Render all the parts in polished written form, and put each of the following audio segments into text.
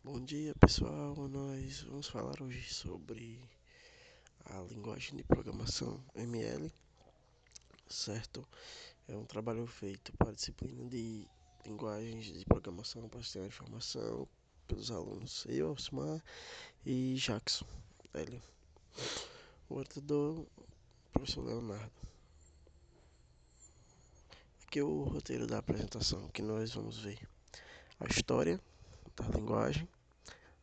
Bom dia pessoal, nós vamos falar hoje sobre a linguagem de programação ML, certo? É um trabalho feito para a disciplina de linguagens de programação para sistema de informação pelos alunos eu, Osmar e Jackson, Hélio. O orientador, professor Leonardo. Aqui é o roteiro da apresentação que nós vamos ver a história da linguagem,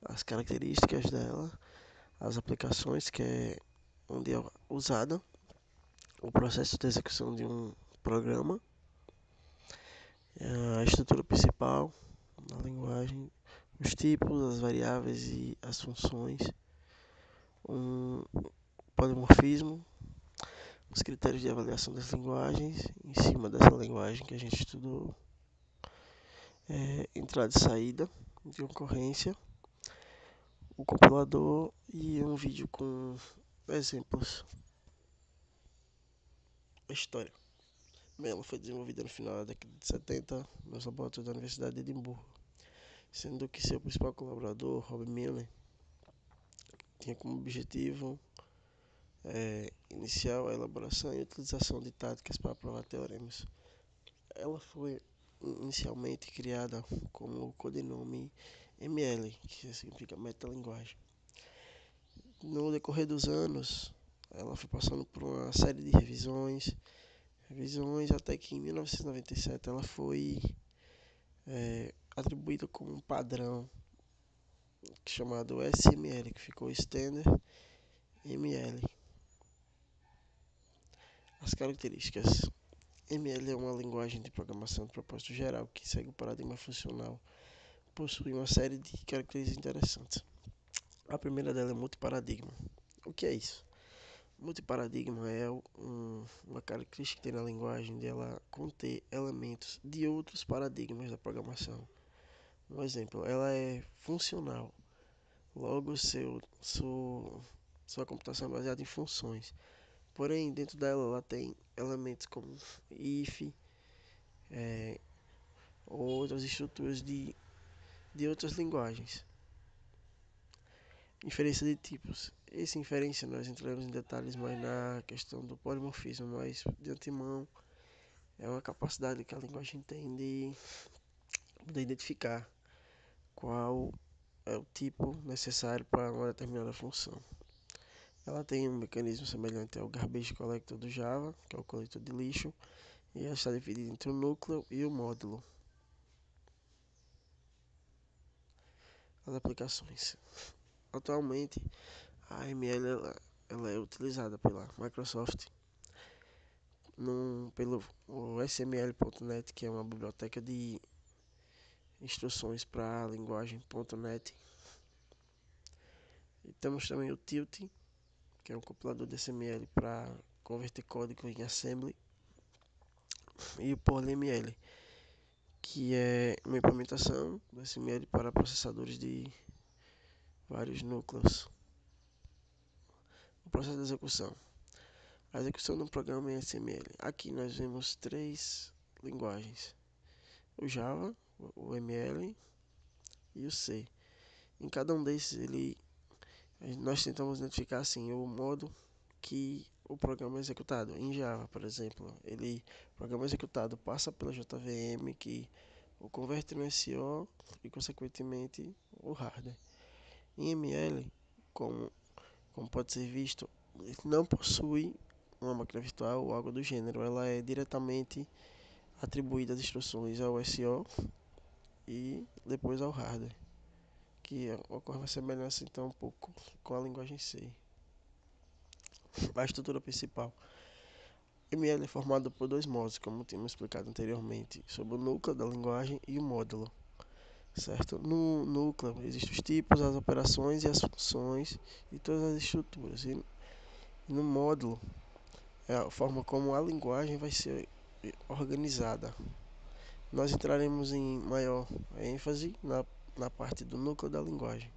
as características dela, as aplicações que é onde é usada, o processo de execução de um programa, a estrutura principal da linguagem, os tipos, as variáveis e as funções, um polimorfismo, os critérios de avaliação das linguagens, em cima dessa linguagem que a gente estudou, entrada e saída de ocorrência, o compilador e um vídeo com exemplos. A história. Bem, ela foi desenvolvida no final da década de 70 nos laboratórios da Universidade de Edimburgo, sendo que seu principal colaborador, Rob Milner, tinha como objetivo inicial a elaboração e utilização de táticas para provar teoremas. Ela foi inicialmente criada como o codinome ML, que significa metalinguagem. No decorrer dos anos, ela foi passando por uma série de revisões até que em 1997 ela foi atribuída como um padrão chamado SML, que ficou Standard ML. As características. ML é uma linguagem de programação de propósito geral que segue o paradigma funcional. Possui uma série de características interessantes. A primeira dela é multiparadigma. O que é isso? Multiparadigma é uma característica que tem na linguagem de ela conter elementos de outros paradigmas da programação. Um exemplo, ela é funcional. Logo, sua computação é baseada em funções. Porém, dentro dela ela tem elementos como if, ou outras estruturas de outras linguagens. Inferência de tipos. Essa inferência nós entramos em detalhes mais na questão do polimorfismo, mas de antemão é uma capacidade que a linguagem tem de poder identificar qual é o tipo necessário para uma determinada função. Ela tem um mecanismo semelhante ao garbage collector do Java, que é o coletor de lixo, e ela está dividida entre o núcleo e o módulo. As aplicações. Atualmente, a AML ela é utilizada pela Microsoft pelo o sml.net, que é uma biblioteca de instruções para a linguagem.net. E temos também o Tilt, que é um compilador de SML para converter código em assembly, e o PolyML, que é uma implementação do SML para processadores de vários núcleos. O processo de execução. A execução de um programa em SML. Aqui nós vemos três linguagens: o Java, o ML e o C. Em cada um desses, nós tentamos identificar assim, o modo que o programa é executado. Em Java, por exemplo, o programa executado passa pela JVM, que o converte no SO e, consequentemente, o hardware. Em ML, como, como pode ser visto, não possui uma máquina virtual ou algo do gênero. Ela é diretamente atribuída as instruções ao SO e depois ao hardware, que ocorre uma semelhança então um pouco com a linguagem C. A estrutura principal. ML é formado por dois módulos, como tínhamos explicado anteriormente, sobre o núcleo da linguagem e o módulo. Certo? No núcleo existem os tipos, as operações e as funções e todas as estruturas. E no módulo é a forma como a linguagem vai ser organizada. Nós entraremos em maior ênfase na parte do núcleo da linguagem.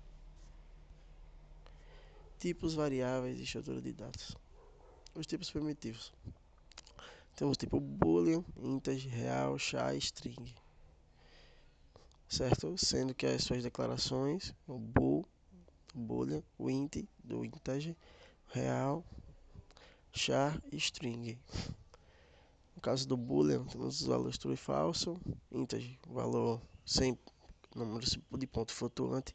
Tipos, variáveis e estrutura de dados. Os tipos primitivos. Temos o tipo boolean, integer, real, char e string. certo? Sendo que as suas declarações, o bool, boolean, o int, do integer, real, char e string. No caso do boolean, temos os valores true e falso, integer, valor sem números de ponto flutuante,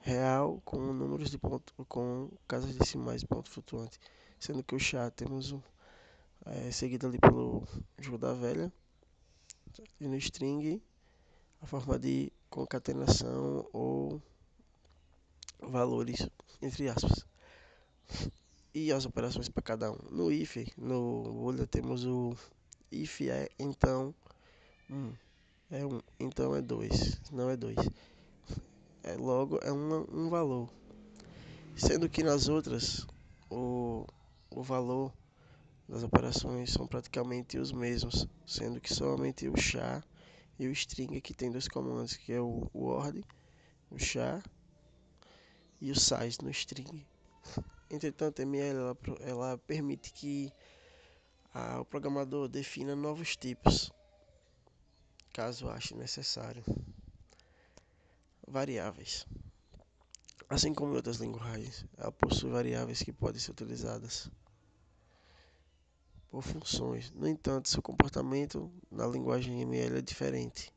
real com números de ponto com casas decimais de ponto flutuante, sendo que o char temos seguido ali pelo jogo da velha, e no string a forma de concatenação ou valores entre aspas. E as operações para cada um. No if, no boolean temos o if é então 1, é 1, então é 2, não é 2. Logo é um valor. Sendo que nas outras o valor das operações são praticamente os mesmos, sendo que somente o char e o string que tem dois comandos, que é o word, o char e o size no string. Entretanto, a ML ela permite que o programador defina novos tipos, caso ache necessário. Variáveis. Assim como em outras linguagens, ela possui variáveis que podem ser utilizadas por funções. No entanto, seu comportamento na linguagem ML é diferente.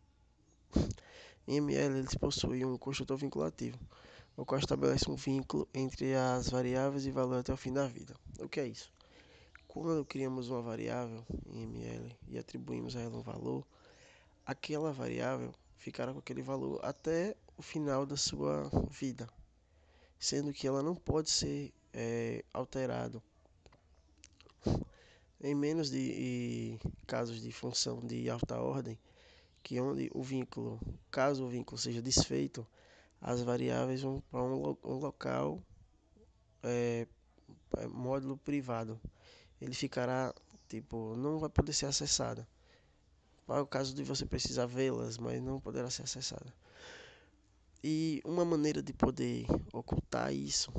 Em ML, eles possuem um construtor vinculativo, o qual estabelece um vínculo entre as variáveis e valor até o fim da vida. O que é isso? Quando criamos uma variável em ML e atribuímos a ela um valor, aquela variável ficará com aquele valor até o final da sua vida, sendo que ela não pode ser alterada. Em menos de casos de função de alta ordem, que onde o vínculo, caso o vínculo seja desfeito, as variáveis vão para um local módulo privado. Ele ficará, tipo, não vai poder ser acessado. Para o caso de você precisar vê-las, mas não poderá ser acessada. E uma maneira de poder ocultar isso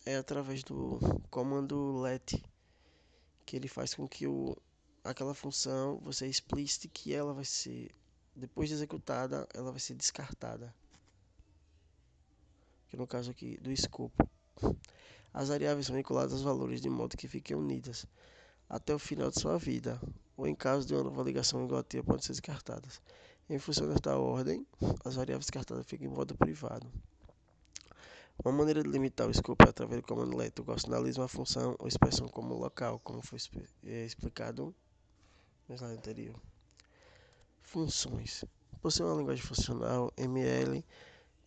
é através do comando let, que ele faz com que aquela função você explicite que ela vai ser, depois de executada, ela vai ser descartada. Que no caso aqui do escopo. As variáveis são vinculadas aos valores de modo que fiquem unidas até o final de sua vida, ou em caso de uma nova ligação igual a tia, podem ser descartadas. Em função desta ordem, as variáveis descartadas ficam em modo privado. Uma maneira de limitar o escopo é através do comando let, o qual sinaliza uma função ou expressão como local, como foi explicado no slide anterior. Funções. Por ser uma linguagem funcional, ML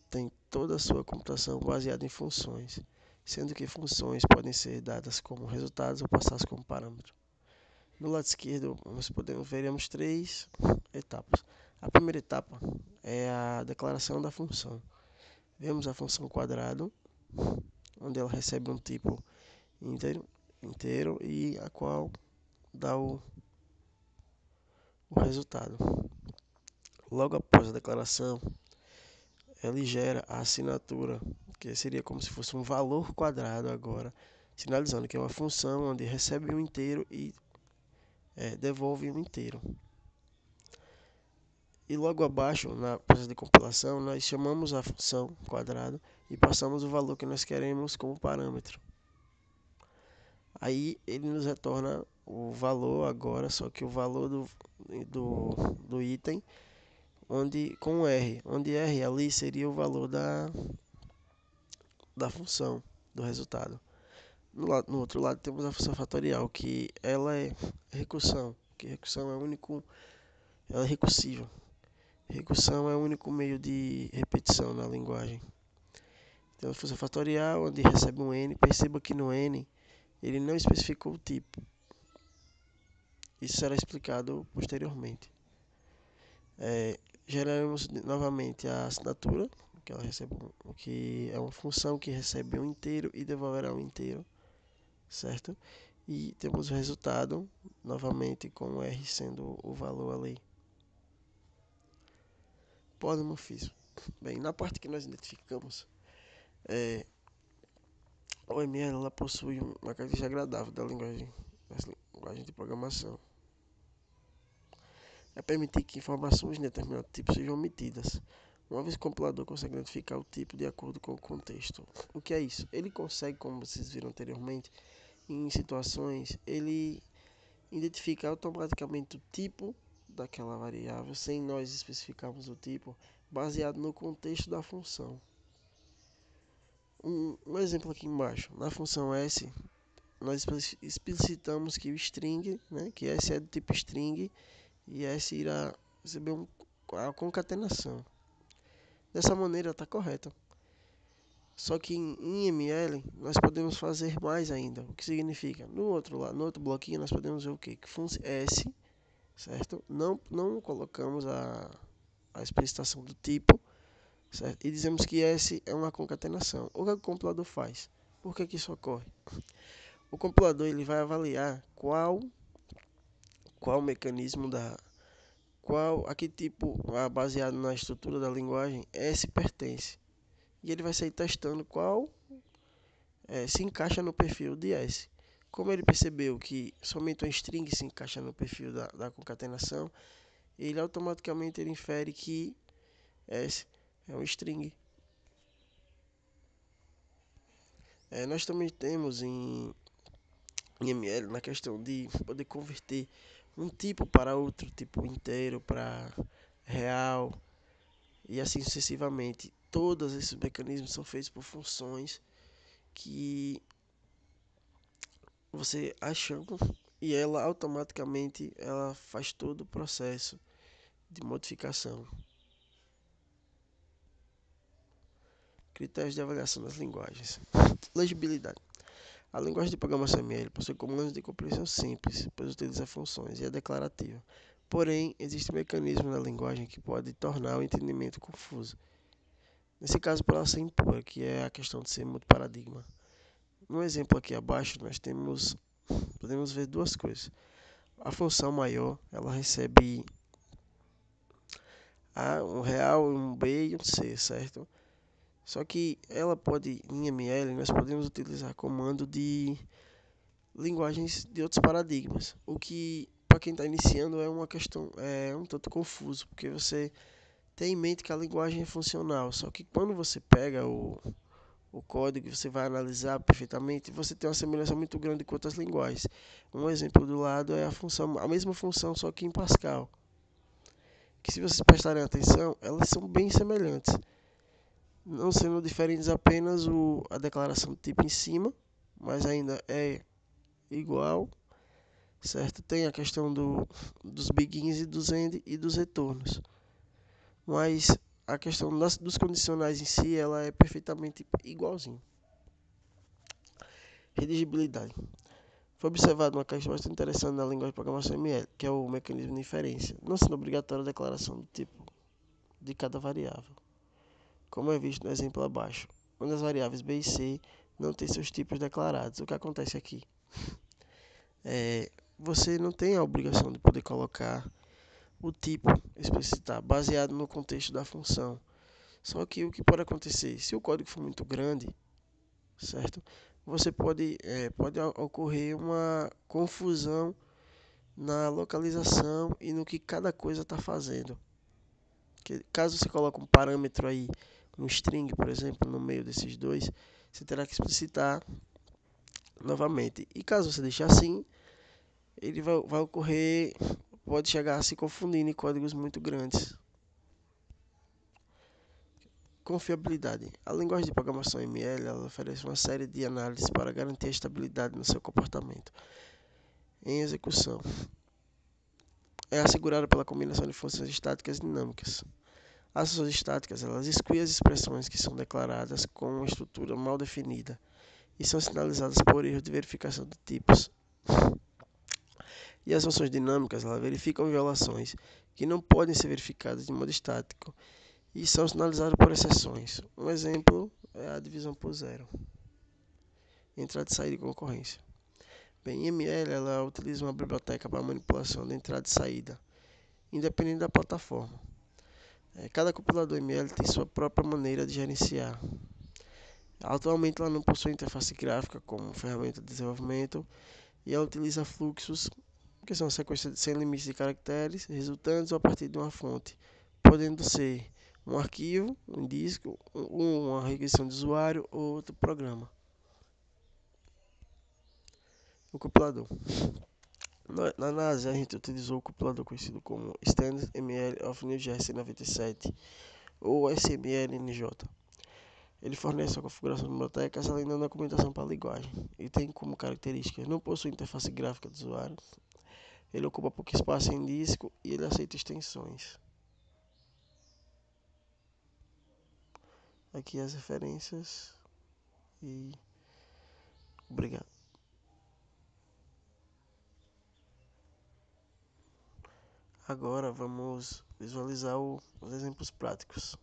tem toda a sua computação baseada em funções, sendo que funções podem ser dadas como resultados ou passadas como parâmetro. No lado esquerdo, veremos três etapas. A primeira etapa é a declaração da função. Vemos a função quadrado, onde ela recebe um tipo inteiro e a qual dá o resultado. Logo após a declaração, ela gera a assinatura, que seria como se fosse um valor quadrado agora, sinalizando que é uma função onde recebe um inteiro e devolve um inteiro. E logo abaixo, na processo de compilação, nós chamamos a função quadrado e passamos o valor que nós queremos como parâmetro. Aí ele nos retorna o valor agora, só que o valor do item com R, onde R ali seria o valor da função, do resultado. No outro lado temos a função fatorial, que ela é recursão, que recursão ela é recursiva. Recursão é o único meio de repetição na linguagem. Então a função fatorial, onde recebe um n, perceba que no n ele não especificou o tipo. Isso será explicado posteriormente. Geraremos novamente a assinatura, que ela recebe, que é uma função que recebe um inteiro e devolverá um inteiro, certo? E temos o resultado, novamente com o R sendo o valor ali. Polimorfismo. Bem, na parte que nós identificamos, a OML ela possui uma característica agradável da linguagem de programação. é permitir que informações de determinado tipo sejam omitidas, uma vez que o compilador consegue identificar o tipo de acordo com o contexto. O que é isso? Ele consegue, como vocês viram anteriormente, em situações, ele identifica automaticamente o tipo daquela variável, sem nós especificarmos o tipo, baseado no contexto da função. Um exemplo aqui embaixo, na função S, nós explicitamos que o string, né, que S é do tipo string, e S irá receber a concatenação. Dessa maneira está correta. Só que em ML nós podemos fazer mais ainda. O que significa? No outro bloquinho nós podemos ver o quê? Que S, certo? Não colocamos a explicitação do tipo, certo? E dizemos que S é uma concatenação. O que o compilador faz? Por que isso ocorre? O compilador ele vai avaliar qual mecanismo a que tipo, baseado na estrutura da linguagem, S pertence. E ele vai sair testando qual se encaixa no perfil de S. Como ele percebeu que somente um string se encaixa no perfil da concatenação, ele automaticamente infere que S é um string. Nós também temos em ML, na questão de poder converter um tipo para outro, tipo inteiro para real, e assim sucessivamente. Todos esses mecanismos são feitos por funções que você achando e ela automaticamente ela faz todo o processo de modificação. Critérios de avaliação das linguagens. Legibilidade. A linguagem de programação ML possui comandos de compreensão simples, pois utiliza funções e é declarativa. Porém, existe um mecanismo na linguagem que pode tornar o entendimento confuso. Nesse caso, por ela ser impura, que é a questão de ser multiparadigma. No exemplo aqui abaixo, nós podemos ver duas coisas. A função maior, ela recebe um real, um B e um C, certo? Só que ela pode, em ML, nós podemos utilizar comando de linguagens de outros paradigmas, o que para quem está iniciando é uma questão, é um tanto confuso, porque você tem em mente que a linguagem é funcional, só que quando você pega o código e você vai analisar perfeitamente, você tem uma semelhança muito grande com outras linguagens. Um exemplo do lado é a mesma função, só que em Pascal, que se vocês prestarem atenção, elas são bem semelhantes, não sendo diferentes apenas a declaração do tipo em cima, mas ainda é igual, certo? Tem a questão dos begins e dos end e dos retornos, mas a questão dos condicionais em si, ela é perfeitamente igualzinho. Redigibilidade. Foi observada uma questão bastante interessante na linguagem de programação ML, que é o mecanismo de inferência, não sendo obrigatória a declaração do tipo de cada variável, como é visto no exemplo abaixo, quando as variáveis B e C não têm seus tipos declarados. O que acontece aqui? Você não tem a obrigação de poder colocar o tipo, explicitar, baseado no contexto da função. Só que o que pode acontecer, se o código for muito grande, certo? Você pode ocorrer uma confusão na localização e no que cada coisa está fazendo. Que, caso você coloque um parâmetro aí, um string, por exemplo, no meio desses dois, você terá que explicitar novamente. E caso você deixe assim, ele vai ocorrer, pode chegar a se confundir em códigos muito grandes. Confiabilidade. A linguagem de programação ML ela oferece uma série de análises para garantir a estabilidade no seu comportamento em execução. É assegurada pela combinação de funções estáticas e dinâmicas. As funções estáticas elas excluem as expressões que são declaradas com uma estrutura mal definida e são sinalizadas por erros de verificação de tipos. E as funções dinâmicas elas verificam violações que não podem ser verificadas de modo estático e são sinalizadas por exceções. Um exemplo é a divisão por zero, entrada e saída de concorrência. Bem, ML ela utiliza uma biblioteca para manipulação de entrada e saída, independente da plataforma. Cada compilador ML tem sua própria maneira de gerenciar. Atualmente ela não possui interface gráfica como ferramenta de desenvolvimento e ela utiliza fluxos que são uma sequência sem limites de caracteres resultantes a partir de uma fonte, podendo ser um arquivo, um disco, uma requisição de usuário ou outro programa. O compilador. Na NASA, a gente utilizou o compilador conhecido como StandML of New Jersey 97 ou SMLNJ. Ele fornece a configuração de bibliotecas além da documentação para a linguagem e tem como característica não possui interface gráfica do usuário, ele ocupa pouco espaço em disco e ele aceita extensões. Aqui as referências e obrigado. Agora vamos visualizar os exemplos práticos.